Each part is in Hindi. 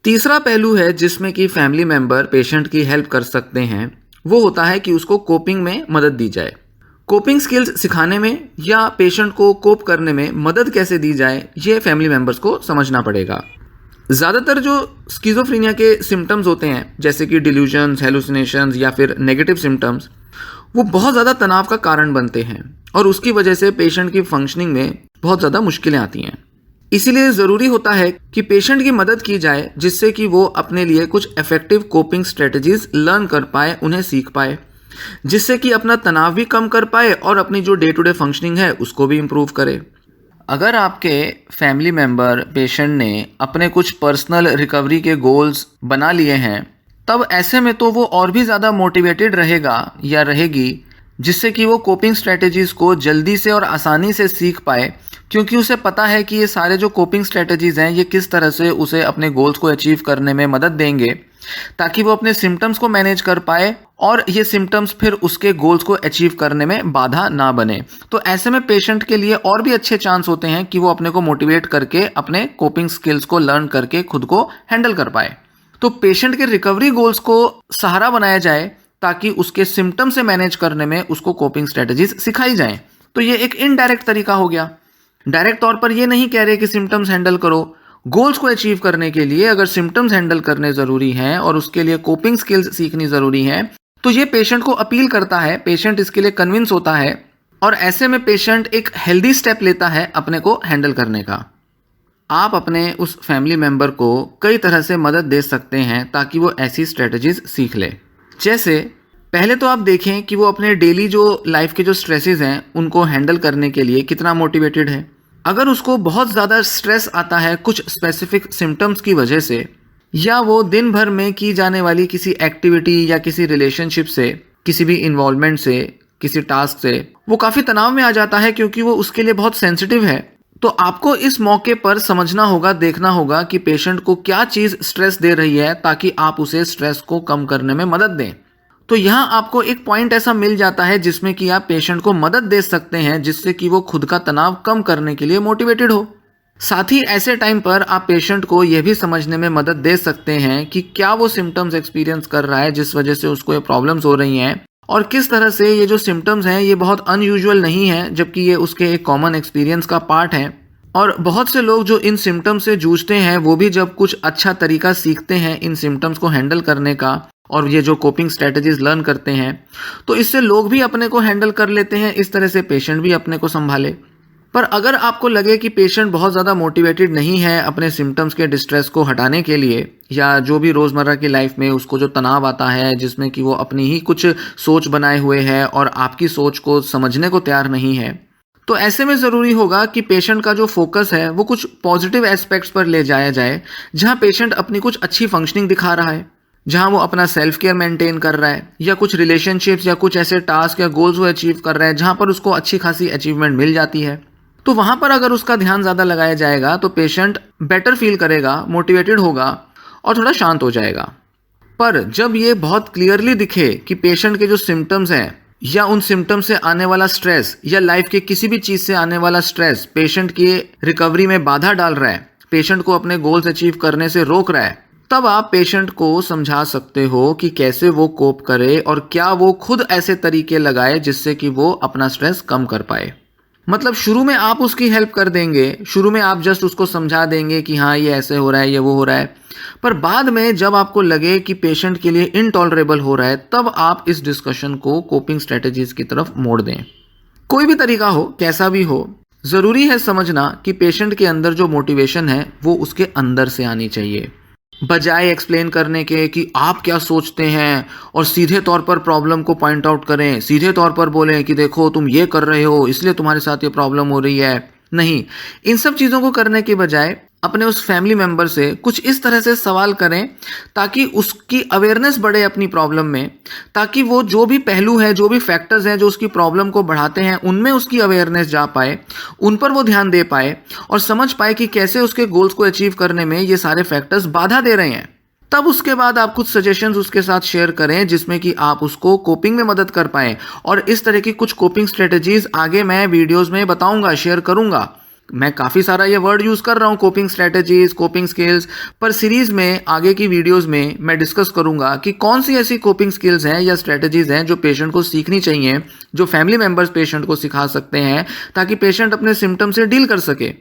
तीसरा पहलू है जिसमें कि फैमिली मेंबर पेशेंट की हेल्प कर सकते हैं, वो होता है कि उसको कोपिंग में मदद दी जाए। कोपिंग स्किल्स सिखाने में या पेशेंट को कोप करने में मदद कैसे दी जाए, ये फैमिली मेंबर्स को समझना पड़ेगा। ज़्यादातर जो स्किज़ोफ्रेनिया के सिम्टम्स होते हैं, जैसे कि डिल्यूजन्स, हेलुसिनेशंस या फिर नेगेटिव सिम्टम्स, वो बहुत ज़्यादा तनाव का कारण बनते हैं और उसकी वजह से पेशेंट की फंक्शनिंग में बहुत ज़्यादा मुश्किलें आती हैं। इसीलिए ज़रूरी होता है कि पेशेंट की मदद की जाए, जिससे कि वो अपने लिए कुछ इफ़ेक्टिव कोपिंग स्ट्रेटजीज लर्न कर पाए, उन्हें सीख पाए, जिससे कि अपना तनाव भी कम कर पाए और अपनी जो डे टू डे फंक्शनिंग है उसको भी इम्प्रूव करे। अगर आपके फैमिली मेंबर पेशेंट ने अपने कुछ पर्सनल रिकवरी के गोल्स बना लिए हैं, तब ऐसे में तो वो और भी ज़्यादा मोटिवेटेड रहेगा या रहेगी, जिससे कि वो कोपिंग स्ट्रेटजीज़ को जल्दी से और आसानी से सीख पाए, क्योंकि उसे पता है कि ये सारे जो कोपिंग स्ट्रेटजीज़ हैं ये किस तरह से उसे अपने गोल्स को अचीव करने में मदद देंगे, ताकि वो अपने सिम्टम्स को मैनेज कर पाए और ये सिम्टम्स फिर उसके गोल्स को अचीव करने में बाधा ना बने। तो ऐसे में पेशेंट के लिए और भी अच्छे चांस होते हैं कि वो अपने को मोटिवेट करके अपने कोपिंग स्किल्स को लर्न करके खुद को हैंडल कर पाए। तो पेशेंट के रिकवरी गोल्स को सहारा बनाया जाए, ताकि उसके सिम्टम से मैनेज करने में उसको कोपिंग स्ट्रेटजीज सिखाई जाएं। तो ये एक इनडायरेक्ट तरीका हो गया। डायरेक्ट तौर पर ये नहीं कह रहे कि सिम्टम्स हैंडल करो। गोल्स को अचीव करने के लिए अगर सिम्टम्स हैंडल करने ज़रूरी हैं और उसके लिए कोपिंग स्किल्स सीखनी ज़रूरी है, तो ये पेशेंट को अपील करता है, पेशेंट इसके लिए कन्विंस होता है और ऐसे में पेशेंट एक हेल्दी स्टेप लेता है अपने को हैंडल करने का। आप अपने उस फैमिली मेंबर को कई तरह से मदद दे सकते हैं ताकि वो ऐसी स्ट्रेटजीज सीख ले। जैसे पहले तो आप देखें कि वो अपने डेली जो लाइफ के जो स्ट्रेसेस हैं उनको हैंडल करने के लिए कितना मोटिवेटेड है। अगर उसको बहुत ज़्यादा स्ट्रेस आता है कुछ स्पेसिफिक सिम्टम्स की वजह से, या वो दिन भर में की जाने वाली किसी एक्टिविटी या किसी रिलेशनशिप से, किसी भी इन्वॉल्वमेंट से, किसी टास्क से वो काफ़ी तनाव में आ जाता है, क्योंकि वो उसके लिए बहुत सेंसिटिव है, तो आपको इस मौके पर समझना होगा, देखना होगा कि पेशेंट को क्या चीज़ स्ट्रेस दे रही है, ताकि आप उसे स्ट्रेस को कम करने में मदद दें। तो यहाँ आपको एक पॉइंट ऐसा मिल जाता है जिसमें कि आप पेशेंट को मदद दे सकते हैं, जिससे कि वो खुद का तनाव कम करने के लिए मोटिवेटेड हो। साथ ही ऐसे टाइम पर आप पेशेंट को यह भी समझने में मदद दे सकते हैं कि क्या वो सिम्टम्स एक्सपीरियंस कर रहा है जिस वजह से उसको ये प्रॉब्लम्स हो रही हैं, और किस तरह से ये जो सिम्टम्स हैं ये बहुत अनयूजुअल नहीं है, जबकि ये उसके एक कॉमन एक्सपीरियंस का पार्ट है। और बहुत से लोग जो इन सिम्टम्स से जूझते हैं, वो भी जब कुछ अच्छा तरीका सीखते हैं इन सिम्टम्स को हैंडल करने का और ये जो कोपिंग स्ट्रेटजीज लर्न करते हैं, तो इससे लोग भी अपने को हैंडल कर लेते हैं, इस तरह से पेशेंट भी अपने को संभाले। पर अगर आपको लगे कि पेशेंट बहुत ज़्यादा मोटिवेटेड नहीं है अपने सिम्टम्स के डिस्ट्रेस को हटाने के लिए, या जो भी रोज़मर्रा की लाइफ में उसको जो तनाव आता है जिसमें कि वो अपनी ही कुछ सोच बनाए हुए है और आपकी सोच को समझने को तैयार नहीं है, तो ऐसे में ज़रूरी होगा कि पेशेंट का जो फोकस है वो कुछ पॉजिटिव एस्पेक्ट्स पर ले जाया जाए, जहाँ पेशेंट अपनी कुछ अच्छी फंक्शनिंग दिखा रहा है, जहाँ वो अपना सेल्फ केयर मेंटेन कर रहा है, या कुछ रिलेशनशिप्स या कुछ ऐसे टास्क या गोल्स वो अचीव कर रहा है जहाँ पर उसको अच्छी खासी अचीवमेंट मिल जाती है। तो वहाँ पर अगर उसका ध्यान ज़्यादा लगाया जाएगा तो पेशेंट बेटर फील करेगा, मोटिवेटेड होगा और थोड़ा शांत हो जाएगा। पर जब ये बहुत क्लियरली दिखे कि पेशेंट के जो सिम्टम्स हैं या उन सिम्टम्स से आने वाला स्ट्रेस या लाइफ के किसी भी चीज़ से आने वाला स्ट्रेस पेशेंट की रिकवरी में बाधा डाल रहा है, पेशेंट को अपने गोल्स अचीव करने से रोक रहा है, तब आप पेशेंट को समझा सकते हो कि कैसे वो कोप करे और क्या वो खुद ऐसे तरीके लगाए जिससे कि वो अपना स्ट्रेस कम कर पाए। मतलब शुरू में आप उसकी हेल्प कर देंगे, शुरू में आप जस्ट उसको समझा देंगे कि हाँ ये ऐसे हो रहा है, ये वो हो रहा है, पर बाद में जब आपको लगे कि पेशेंट के लिए इनटॉलरेबल हो रहा है, तब आप इस डिस्कशन को कोपिंग स्ट्रेटजीज की तरफ मोड़ दें। कोई भी तरीका हो, कैसा भी हो, ज़रूरी है समझना कि पेशेंट के अंदर जो मोटिवेशन है वो उसके अंदर से आनी चाहिए, बजाय एक्सप्लेन करने के कि आप क्या सोचते हैं और सीधे तौर पर प्रॉब्लम को पॉइंट आउट करें, सीधे तौर पर बोलें कि देखो तुम ये कर रहे हो इसलिए तुम्हारे साथ ये प्रॉब्लम हो रही है। नहीं, इन सब चीज़ों को करने के बजाय अपने उस फैमिली मेंबर से कुछ इस तरह से सवाल करें ताकि उसकी अवेयरनेस बढ़े अपनी प्रॉब्लम में, ताकि वो जो भी पहलू है, जो भी फैक्टर्स हैं जो उसकी प्रॉब्लम को बढ़ाते हैं, उनमें उसकी अवेयरनेस जा पाए, उन पर वो ध्यान दे पाए और समझ पाए कि कैसे उसके गोल्स को अचीव करने में ये सारे फैक्टर्स बाधा दे रहे हैं। तब उसके बाद आप कुछ सजेशंस उसके साथ शेयर करें जिसमें कि आप उसको कोपिंग में मदद कर पाएं। और इस तरह की कुछ कोपिंग स्ट्रेटजीज आगे मैं वीडियोस में बताऊंगा, शेयर करूंगा। मैं काफ़ी सारा ये वर्ड यूज़ कर रहा हूँ, कोपिंग स्ट्रेटजीज, कोपिंग स्किल्स, पर सीरीज़ में आगे की वीडियोस में मैं डिस्कस करूँगा कि कौन सी ऐसी कोपिंग स्किल्स हैं या स्ट्रेटजीज हैं जो पेशेंट को सीखनी चाहिए, जो फैमिली मेम्बर्स पेशेंट को सिखा सकते हैं ताकि पेशेंट अपने सिम्टम्स से डील कर सके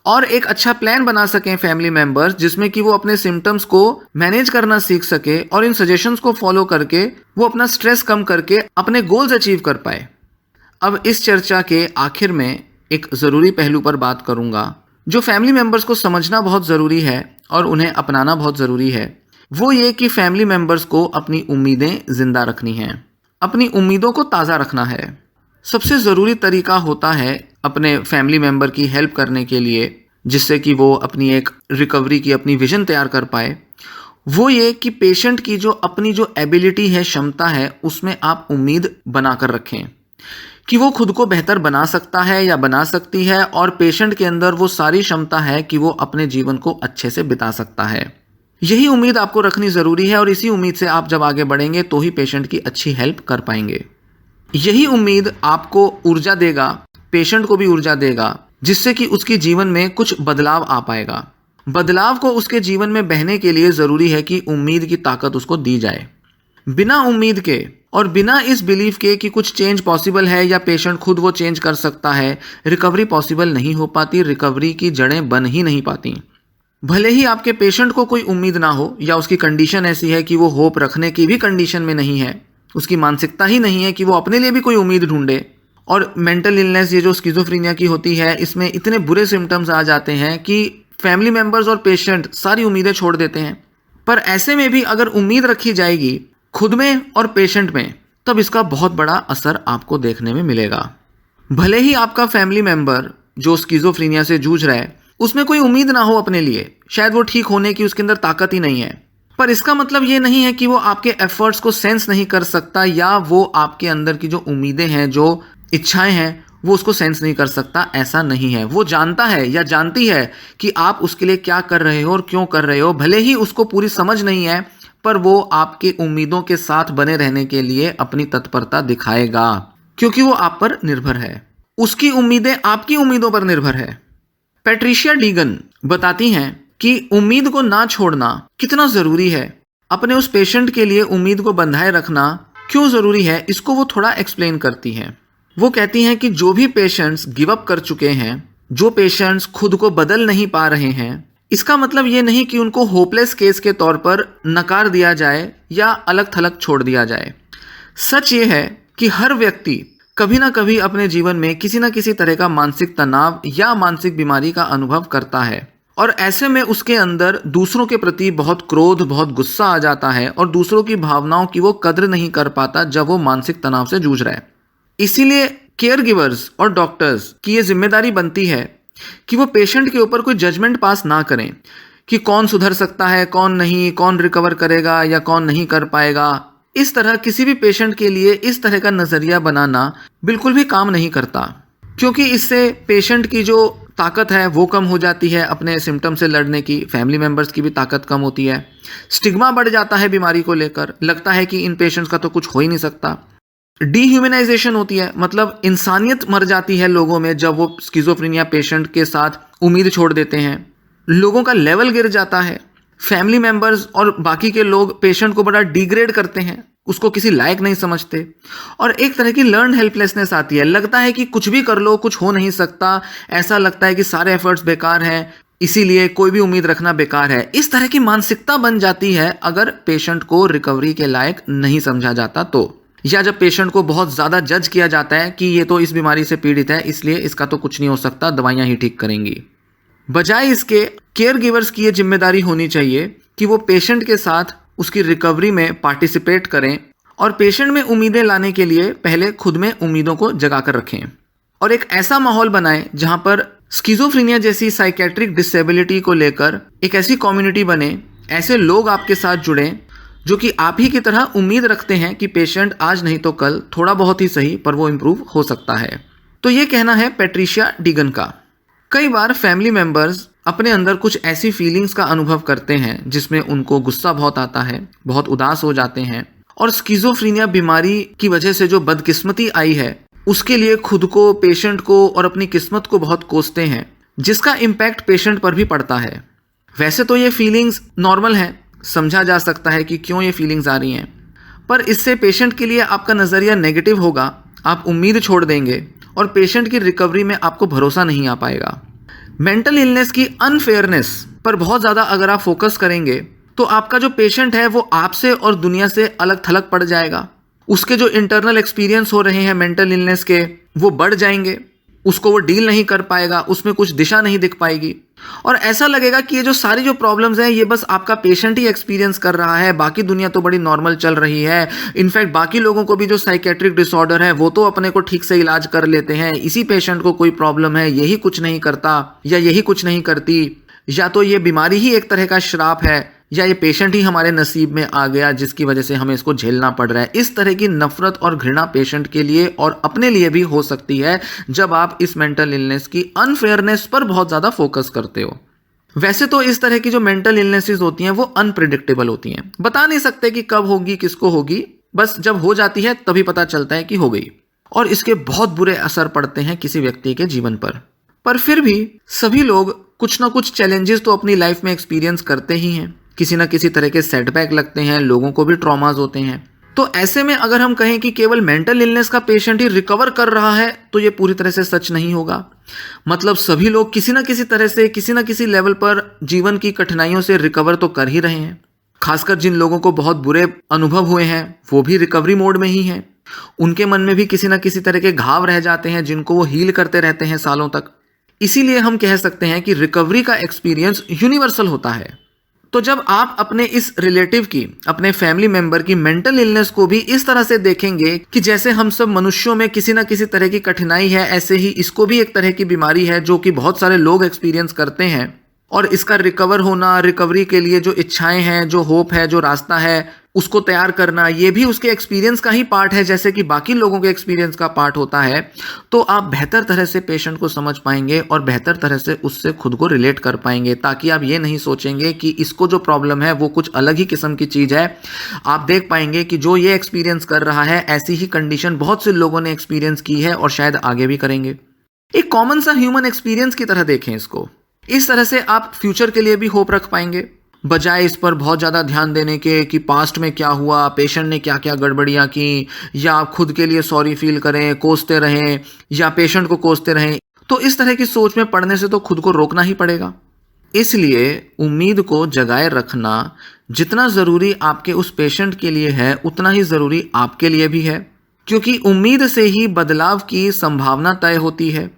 और एक अच्छा प्लान बना सकें फैमिली मेम्बर्स, जिसमें कि वो अपने सिम्टम्स को मैनेज करना सीख सके और इन सजेशंस को फॉलो करके वो अपना स्ट्रेस कम करके अपने गोल्स अचीव कर पाए। अब इस चर्चा के आखिर में एक ज़रूरी पहलू पर बात करूंगा जो फैमिली मेम्बर्स को समझना बहुत ज़रूरी है और उन्हें अपनाना बहुत ज़रूरी है। वो ये कि फैमिली मेम्बर्स को अपनी उम्मीदें ज़िंदा रखनी हैं, अपनी उम्मीदों को ताज़ा रखना है। सबसे ज़रूरी तरीका होता है अपने फैमिली मेम्बर की हेल्प करने के लिए, जिससे कि वो अपनी एक रिकवरी की अपनी विजन तैयार कर पाए, वो ये कि पेशेंट की जो अपनी जो एबिलिटी है, क्षमता है, उसमें आप उम्मीद बनाकर रखें कि वो खुद को बेहतर बना सकता है या बना सकती है और पेशेंट के अंदर वो सारी क्षमता है कि वो अपने जीवन को अच्छे से बिता सकता है। यही उम्मीद आपको रखनी ज़रूरी है और इसी उम्मीद से आप जब आगे बढ़ेंगे तो ही पेशेंट की अच्छी हेल्प कर पाएंगे। यही उम्मीद आपको ऊर्जा देगा, पेशेंट को भी ऊर्जा देगा, जिससे कि उसके जीवन में कुछ बदलाव आ पाएगा। बदलाव को उसके जीवन में बहने के लिए ज़रूरी है कि उम्मीद की ताकत उसको दी जाए। बिना उम्मीद के और बिना इस बिलीफ के कि कुछ चेंज पॉसिबल है या पेशेंट खुद वो चेंज कर सकता है, रिकवरी पॉसिबल नहीं हो पाती, रिकवरी की जड़ें बन ही नहीं पाती। भले ही आपके पेशेंट को कोई उम्मीद ना हो या उसकी कंडीशन ऐसी है कि वो होप रखने की भी कंडीशन में नहीं है, उसकी मानसिकता ही नहीं है कि वो अपने लिए भी कोई उम्मीद ढूंढे। और मेंटल इलनेस, ये जो स्किज़ोफ्रेनिया की होती है, इसमें इतने बुरे सिम्टम्स आ जाते हैं कि फैमिली मेम्बर्स और पेशेंट सारी उम्मीदें छोड़ देते हैं। पर ऐसे में भी अगर उम्मीद रखी जाएगी खुद में और पेशेंट में, तब इसका बहुत बड़ा असर आपको देखने में मिलेगा। भले ही आपका फैमिली मेंबर जो स्किज़ोफ्रेनिया से जूझ रहा है उसमें कोई उम्मीद ना हो अपने लिए, शायद वो ठीक होने की उसके अंदर ताकत ही नहीं है, पर इसका मतलब ये नहीं है कि वो आपके एफर्ट्स को सेंस नहीं कर सकता या वो आपके अंदर की जो उम्मीदें हैं, जो इच्छाएं हैं, वो उसको सेंस नहीं कर सकता। ऐसा नहीं है। वो जानता है या जानती है कि आप उसके लिए क्या कर रहे हो और क्यों कर रहे हो। भले ही उसको पूरी समझ नहीं है, पर वो आपकी उम्मीदों के साथ बने रहने के लिए अपनी तत्परता दिखाएगा, क्योंकि वो आप पर निर्भर है। उसकी उम्मीदें आपकी उम्मीदों पर निर्भर है। पैट्रिशिया डीगन बताती हैं कि उम्मीद को ना छोड़ना कितना जरूरी है। अपने उस पेशेंट के लिए उम्मीद को बंधाए रखना क्यों जरूरी है, इसको वो थोड़ा एक्सप्लेन करती हैं। वो कहती हैं कि जो भी पेशेंट्स गिव अप कर चुके हैं, जो पेशेंट्स खुद को बदल नहीं पा रहे हैं, इसका मतलब ये नहीं कि उनको होपलेस केस के तौर पर नकार दिया जाए या अलग थलग छोड़ दिया जाए। सच ये है कि हर व्यक्ति कभी ना कभी अपने जीवन में किसी ना किसी तरह का मानसिक तनाव या मानसिक बीमारी का अनुभव करता है और ऐसे में उसके अंदर दूसरों के प्रति बहुत क्रोध, बहुत गुस्सा आ जाता है और दूसरों की भावनाओं की वो कद्र नहीं कर पाता जब वो मानसिक तनाव से जूझ रहा है। इसीलिए केयर गिवर्स और डॉक्टर्स की ये जिम्मेदारी बनती है कि वो पेशेंट के ऊपर कोई जजमेंट पास ना करें कि कौन सुधर सकता है, कौन नहीं, कौन रिकवर करेगा या कौन नहीं कर पाएगा। इस तरह किसी भी पेशेंट के लिए इस तरह का नज़रिया बनाना बिल्कुल भी काम नहीं करता, क्योंकि इससे पेशेंट की जो ताकत है वो कम हो जाती है अपने सिम्टम से लड़ने की, फैमिली मेम्बर्स की भी ताकत कम होती है, स्टिग्मा बढ़ जाता है बीमारी को लेकर, लगता है कि इन पेशेंट्स का तो कुछ हो ही नहीं सकता। डीह्यूमनाइजेशन होती है, मतलब इंसानियत मर जाती है लोगों में जब वो स्किज़ोफ्रेनिया पेशेंट के साथ उम्मीद छोड़ देते हैं। लोगों का लेवल गिर जाता है। फैमिली मेंबर्स और बाकी के लोग पेशेंट को बड़ा डिग्रेड करते हैं, उसको किसी लायक नहीं समझते और एक तरह की लर्न हेल्पलेसनेस आती है। लगता है कि कुछ भी कर लो, कुछ हो नहीं सकता। ऐसा लगता है कि सारे एफर्ट्स बेकार हैं, इसीलिए कोई भी उम्मीद रखना बेकार है। इस तरह की मानसिकता बन जाती है अगर पेशेंट को रिकवरी के लायक नहीं समझा जाता तो, या जब पेशेंट को बहुत ज़्यादा जज किया जाता है कि ये तो इस बीमारी से पीड़ित है, इसलिए इसका तो कुछ नहीं हो सकता, दवाइयाँ ही ठीक करेंगी। बजाय इसके केयर गिवर्स की ये जिम्मेदारी होनी चाहिए कि वो पेशेंट के साथ उसकी रिकवरी में पार्टिसिपेट करें और पेशेंट में उम्मीदें लाने के लिए पहले खुद में उम्मीदों को जगा कर रखें और एक ऐसा माहौल बनाएं जहां पर स्किज़ोफ्रेनिया जैसी साइकेट्रिक डिसेबिलिटी को लेकर एक ऐसी कम्युनिटी बने, ऐसे लोग आपके साथ जुड़ें जो कि आप ही की तरह उम्मीद रखते हैं कि पेशेंट आज नहीं तो कल थोड़ा बहुत ही सही पर वो इम्प्रूव हो सकता है। तो ये कहना है पैट्रिशिया डीगन का। कई बार फैमिली मेंबर्स अपने अंदर कुछ ऐसी फीलिंग्स का अनुभव करते हैं जिसमें उनको गुस्सा बहुत आता है, बहुत उदास हो जाते हैं और स्किज़ोफ्रेनिया बीमारी की वजह से जो बदकिस्मती आई है उसके लिए खुद को, पेशेंट को और अपनी किस्मत को बहुत कोसते हैं। जिसका इम्पैक्ट पेशेंट पर भी पड़ता है। वैसे तो ये फीलिंग्स नॉर्मल है, समझा जा सकता है कि क्यों ये फीलिंग्स आ रही हैं, पर इससे पेशेंट के लिए आपका नज़रिया नेगेटिव होगा, आप उम्मीद छोड़ देंगे और पेशेंट की रिकवरी में आपको भरोसा नहीं आ पाएगा। मेंटल इलनेस की अनफेयरनेस पर बहुत ज़्यादा अगर आप फोकस करेंगे तो आपका जो पेशेंट है वो आपसे और दुनिया से अलग थलग पड़ जाएगा। उसके जो इंटरनल एक्सपीरियंस हो रहे हैं मेंटल इलनेस के वो बढ़ जाएंगे, उसको वो डील नहीं कर पाएगा, उसमें कुछ दिशा नहीं दिख पाएगी और ऐसा लगेगा कि ये जो सारी जो प्रॉब्लम्स हैं ये बस आपका पेशेंट ही एक्सपीरियंस कर रहा है, बाकी दुनिया तो बड़ी नॉर्मल चल रही है। इनफैक्ट बाकी लोगों को भी जो साइकेट्रिक डिसऑर्डर है वो तो अपने को ठीक से इलाज कर लेते हैं, इसी पेशेंट को कोई प्रॉब्लम है, यही कुछ नहीं करता या यही कुछ नहीं करती, या तो ये बीमारी ही एक तरह का श्राप है या ये पेशेंट ही हमारे नसीब में आ गया जिसकी वजह से हमें इसको झेलना पड़ रहा है। इस तरह की नफरत और घृणा पेशेंट के लिए और अपने लिए भी हो सकती है जब आप इस मेंटल इलनेस की अनफेयरनेस पर बहुत ज़्यादा फोकस करते हो। वैसे तो इस तरह की जो मेंटल इलनेसेस होती हैं वो अनप्रिडिक्टेबल होती हैं, बता नहीं सकते कि कब होगी, किसको होगी, बस जब हो जाती है तभी पता चलता है कि हो गई और इसके बहुत बुरे असर पड़ते हैं किसी व्यक्ति के जीवन पर फिर भी सभी लोग कुछ ना कुछ चैलेंजेस तो अपनी लाइफ में एक्सपीरियंस करते ही हैं, किसी ना किसी तरह के सेटबैक लगते हैं, लोगों को भी ट्रॉमास होते हैं। तो ऐसे में अगर हम कहें कि केवल मेंटल इलनेस का पेशेंट ही रिकवर कर रहा है तो ये पूरी तरह से सच नहीं होगा। मतलब सभी लोग किसी ना किसी तरह से किसी ना किसी लेवल पर जीवन की कठिनाइयों से रिकवर तो कर ही रहे हैं। खासकर जिन लोगों को बहुत बुरे अनुभव हुए हैं वो भी रिकवरी मोड में ही हैं। उनके मन में भी किसी ना किसी तरह के घाव रह जाते हैं जिनको वो हील करते रहते हैं सालों तक। इसीलिए हम कह सकते हैं कि रिकवरी का एक्सपीरियंस यूनिवर्सल होता है। तो जब आप अपने इस रिलेटिव की, अपने फैमिली मेंबर की मेंटल इलनेस को भी इस तरह से देखेंगे कि जैसे हम सब मनुष्यों में किसी ना किसी तरह की कठिनाई है, ऐसे ही इसको भी एक तरह की बीमारी है जो कि बहुत सारे लोग एक्सपीरियंस करते हैं और इसका रिकवर होना, रिकवरी के लिए जो इच्छाएं हैं, जो होप है, जो रास्ता है, उसको तैयार करना, ये भी उसके एक्सपीरियंस का ही पार्ट है जैसे कि बाकी लोगों के एक्सपीरियंस का पार्ट होता है। तो आप बेहतर तरह से पेशेंट को समझ पाएंगे और बेहतर तरह से उससे खुद को रिलेट कर पाएंगे, ताकि आप ये नहीं सोचेंगे कि इसको जो प्रॉब्लम है वो कुछ अलग ही किस्म की चीज़ है। आप देख पाएंगे कि जो ये एक्सपीरियंस कर रहा है ऐसी ही कंडीशन बहुत से लोगों ने एक्सपीरियंस की है और शायद आगे भी करेंगे। एक कॉमन सा ह्यूमन एक्सपीरियंस की तरह देखें इसको। इस तरह से आप फ्यूचर के लिए भी होप रख पाएंगे, बजाय इस पर बहुत ज़्यादा ध्यान देने के कि पास्ट में क्या हुआ, पेशेंट ने क्या क्या गड़बड़ियाँ की, या आप खुद के लिए सॉरी फील करें, कोसते रहें या पेशेंट को कोसते रहें। तो इस तरह की सोच में पड़ने से तो खुद को रोकना ही पड़ेगा। इसलिए उम्मीद को जगाए रखना जितना ज़रूरी आपके उस पेशेंट के लिए है उतना ही ज़रूरी आपके लिए भी है, क्योंकि उम्मीद से ही बदलाव की संभावना तय होती है।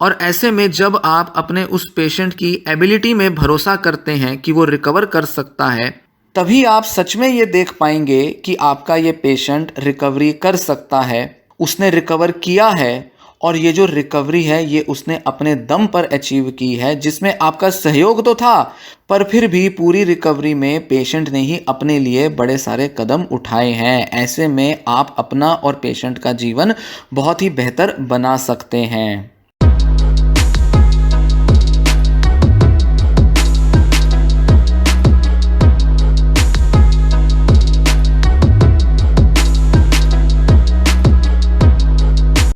और ऐसे में जब आप अपने उस पेशेंट की एबिलिटी में भरोसा करते हैं कि वो रिकवर कर सकता है, तभी आप सच में ये देख पाएंगे कि आपका ये पेशेंट रिकवरी कर सकता है, उसने रिकवर किया है और ये जो रिकवरी है ये उसने अपने दम पर अचीव की है, जिसमें आपका सहयोग तो था पर फिर भी पूरी रिकवरी में पेशेंट ने ही अपने लिए बड़े सारे कदम उठाए हैं। ऐसे में आप अपना और पेशेंट का जीवन बहुत ही बेहतर बना सकते हैं।